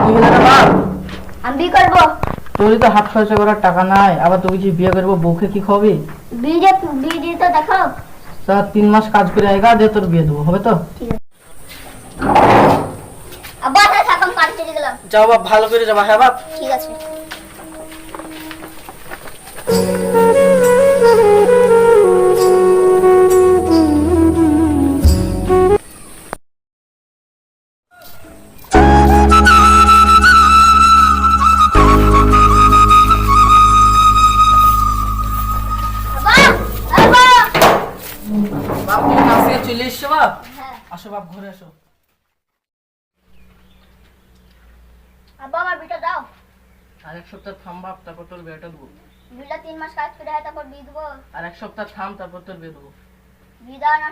তুই গেলে না বাপ, আমি বিয়ে করবো। তোরই তো হাত খরচা করার টাকা নাই, আবার তুই কিছু বিয়ে করবো, বউকে কি খাওয়াবি? বিয়ে দিয়ে তো দেখো। তা 3 মাস কাজ করে আয়গা, দিয়ে তোর বিয়ে দেবো, হবে তো? ঠিক আছে আব্বা, তাহলে থাক, আমি কাজ চলে গেলাম। যাও বাপ, ভালো করে যাবা। হ্যাঁ বাপ। ঠিক আছে। আব্বা, আব্বা। বাপ তুমি কাজ থেকে চলে এসছো বাপ? হ্যাঁ। আসো বাপ, ঘরে আসো। আব্বা, আমার বিটা দাও। আর 1 সপ্তাহ থাম বাপ, তারপর তোর বিয়েটা দেবো। বিটা 3 মাস কাজ করে হয়, তারপর বিয়ে দেবো। আর 1 সপ্তাহ থাম, তারপর তোর বিয়ে দেবো। বিয়ে দেওয়া না